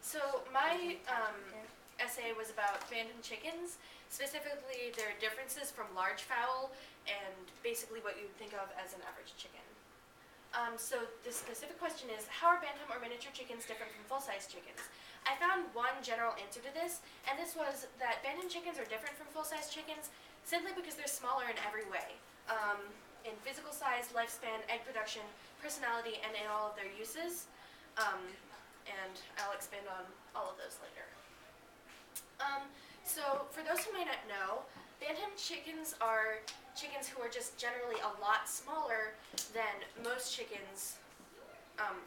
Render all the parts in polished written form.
So my essay was about bantam chickens, specifically their differences from large fowl and basically what you would think of as an average chicken. So the specific question is, how are bantam or miniature chickens different from full-size chickens? I found one general answer to this, and this was that bantam chickens are different from full-size chickens simply because they're smaller in every way. In physical size, lifespan, egg production, personality, and in all of their uses. And I'll expand on all of those later. So for those who may not know, bantam chickens are chickens who are just generally a lot smaller than most chickens,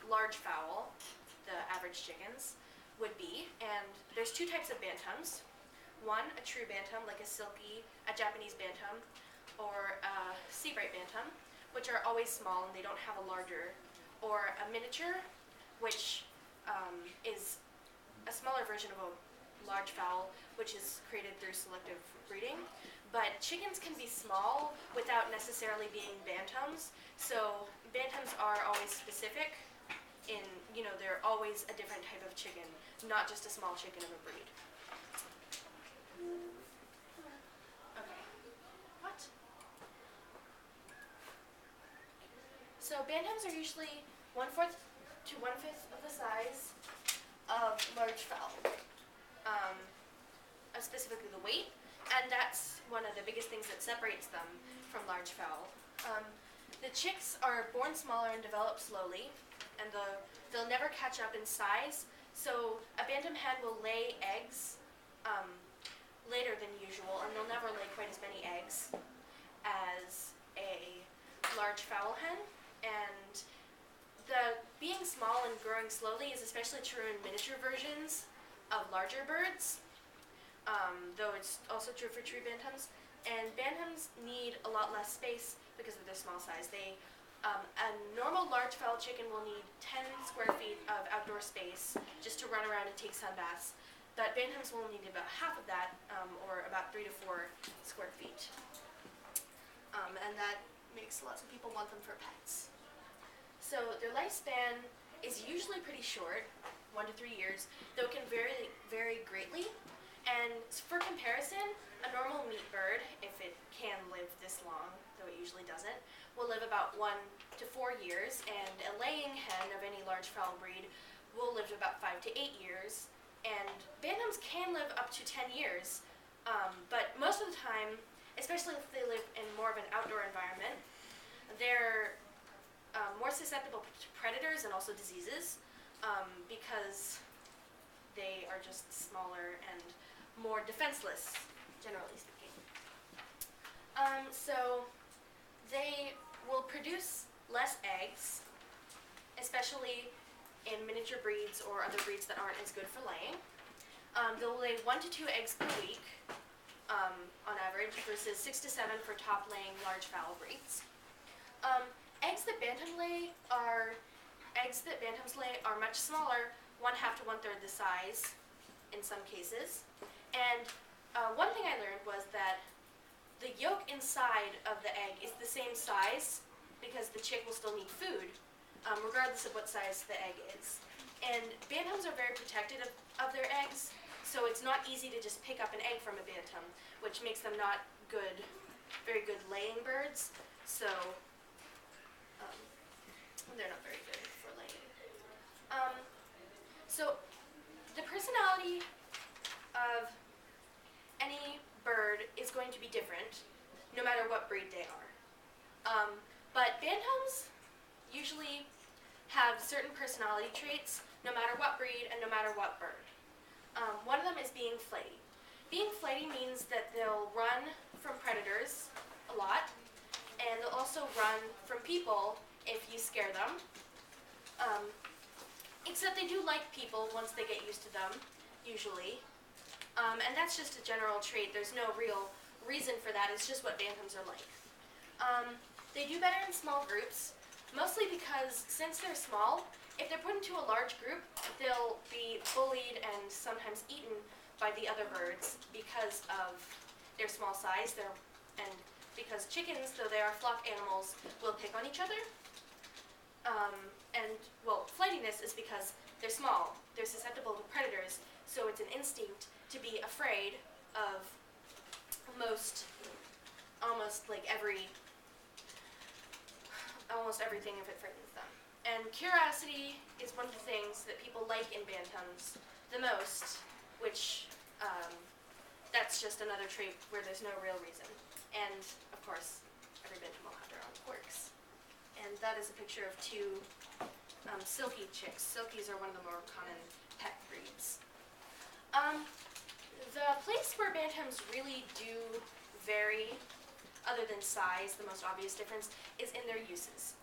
large fowl, the average chickens, would be. And there's two types of bantams. One, a true bantam, like a silky, a Japanese bantam, or a sea bright bantam, which are always small and they don't have a larger, or a miniature, which is a smaller version of a large fowl, which is created through selective breeding. But chickens can be small without necessarily being bantams. So bantams are always specific in, they're always a different type of chicken, not just a small chicken of a breed. Okay. What? So bantams are usually 1/4 to 1/5 of the size of large fowl, specifically the weight, and that's one of the biggest things that separates them from large fowl. The chicks are born smaller and develop slowly, and they'll never catch up in size, so a bantam hen will lay eggs later than usual, and they'll never lay quite as many eggs as a large fowl hen. And being small and growing slowly is especially true in miniature versions of larger birds, though it's also true for true bantams. And bantams need a lot less space because of their small size. A normal large fowl chicken will need 10 square feet of outdoor space just to run around and take sun baths, but bantams will need about half of that, or about 3 to 4 square feet. And that makes lots of people want them for pets. So their lifespan is usually pretty short, 1 to 3 years, though it can vary greatly. And for comparison, a normal meat bird, if it can live this long, though it usually doesn't, will live about 1 to 4 years, and a laying hen of any large fowl breed will live about 5 to 8 years. And bantams can live up to 10 years, but most of the time, especially if they live in more of an outdoor environment, they're more susceptible to predators and also diseases, because they are just smaller and more defenseless, generally speaking. So they will produce less eggs, especially in miniature breeds or other breeds that aren't as good for laying. They'll lay 1 to 2 eggs per week, on average, versus 6 to 7 for top-laying large fowl breeds. Eggs that bantams lay are much smaller, 1/2 to 1/3 the size in some cases. And one thing I learned was that the yolk inside of the egg is the same size because the chick will still need food, regardless of what size the egg is. And bantams are very protective of their eggs, so it's not easy to just pick up an egg from a bantam, which makes them not very good laying birds. So they're not very good for laying. So the personality of any bird is going to be different, no matter what breed they are. But bantams usually have certain personality traits, no matter what breed and no matter what bird. One of them is being flighty. Being flighty means that they'll run from predators a lot, and they'll also run from people if you scare them. Except they do like people once they get used to them, usually. And that's just a general trait. There's no real reason for that. It's just what bantams are like. They do better in small groups, mostly because since they're small, if they're put into a large group, they'll be bullied and sometimes eaten by the other birds because of their small size, and because chickens, though they are flock animals, will pick on each other. Flightiness is because they're small, they're susceptible to predators, so it's an instinct to be afraid of almost everything if it frightens them. And curiosity is one of the things that people like in bantams the most, which that's just another trait where there's no real reason. And of course, every bantam will have their own quirks. And that is a picture of two silky chicks. Silkies are one of the more common pet breeds. The place where bantams really do vary, other than size, the most obvious difference, is in their uses.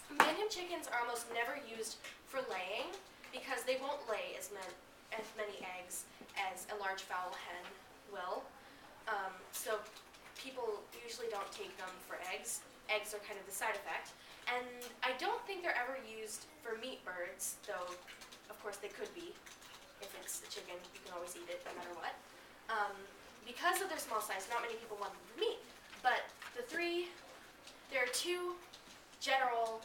Bantam chickens are almost never used for laying because they won't lay as many eggs as a large fowl hen will. So people usually don't take them for eggs. Eggs are kind of the side effect. And I don't think they're ever used for meat birds, though of course they could be. If it's a chicken, you can always eat it no matter what. Because of their small size, not many people want them for meat. But there are two general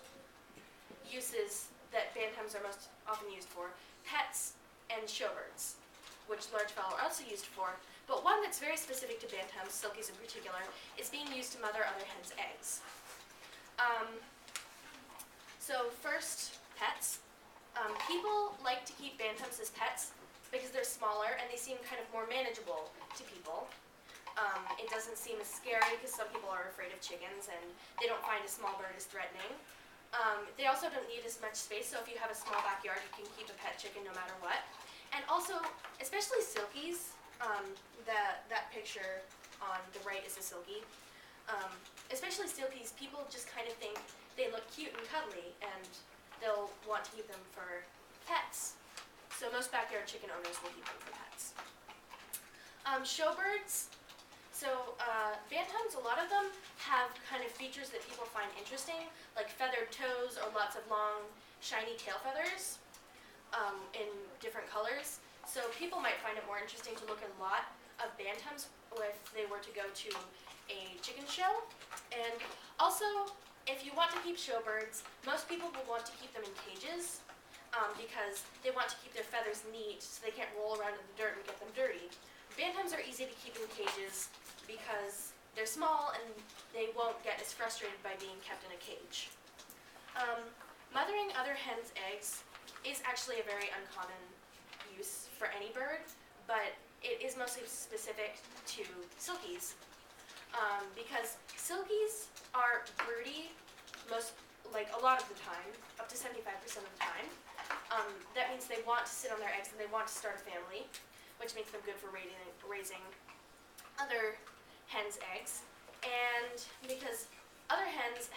uses that bantams are most often used for: pets and showbirds, which large fowl are also used for. But one that's very specific to bantams, silkies in particular, is being used to mother other hens' eggs. So first, pets. People like to keep bantams as pets because they're smaller and they seem kind of more manageable to people. It doesn't seem as scary because some people are afraid of chickens and they don't find a small bird as threatening. They also don't need as much space, so if you have a small backyard, you can keep a pet chicken no matter what. And also, especially silkies, that picture on the right is a silkie. Especially silkies, people just kind of think they look cute and cuddly, and they'll want to keep them for pets. So most backyard chicken owners will keep them for pets. Showbirds. So bantams, a lot of them have kind of features that people find interesting, like feathered toes or lots of long, shiny tail feathers in different colors. So people might find it more interesting to look at a lot of bantams if they were to go to a chicken show. And also, if you want to keep showbirds, most people will want to keep them in cages because they want to keep their feathers neat so they can't roll around in the dirt and get them dirty. Bantams are easy to keep in cages because they're small and they won't get as frustrated by being kept in a cage. Mothering other hens' eggs is actually a very uncommon use for any bird, but it is mostly specific to silkies because silkies are broody a lot of the time, up to 75% of the time. That means they want to sit on their eggs and they want to start a family, which makes them good for raising other hens' eggs. And because other hens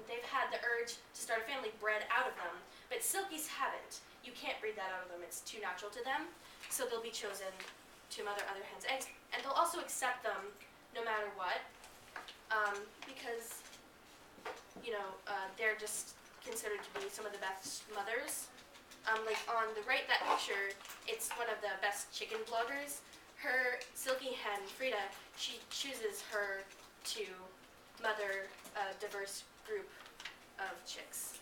they've had the urge to start a family bred out of them, but silkies haven't. You can't breed that out of them, it's too natural to them, so they'll be chosen to mother other hens' eggs. And they'll also accept them no matter what, because they're just considered to be some of the best mothers. Like on the right, that picture, it's one of the best chicken bloggers. Her silky hen, Frida, she chooses her to mother a diverse group of chicks.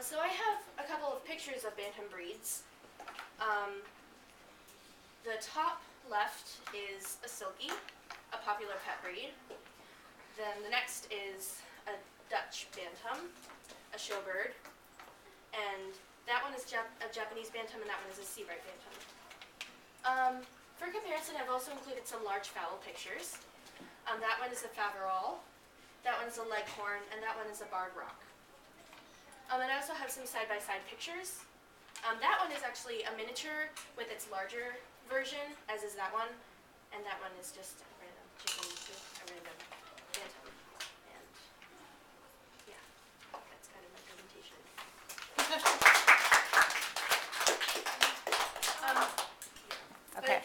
So I have a couple of pictures of bantam breeds. The top left is a silkie, a popular pet breed. Then the next is a Dutch bantam, a showbird. And that one is a Japanese bantam, and that one is a sea bright bantam. For comparison, I've also included some large fowl pictures. That one is a Faverolles, that one is a leghorn, and that one is a barred rock. And I also have some side-by-side pictures. That one is actually a miniature with its larger version, as is that one, and that one is just a random chicken with a random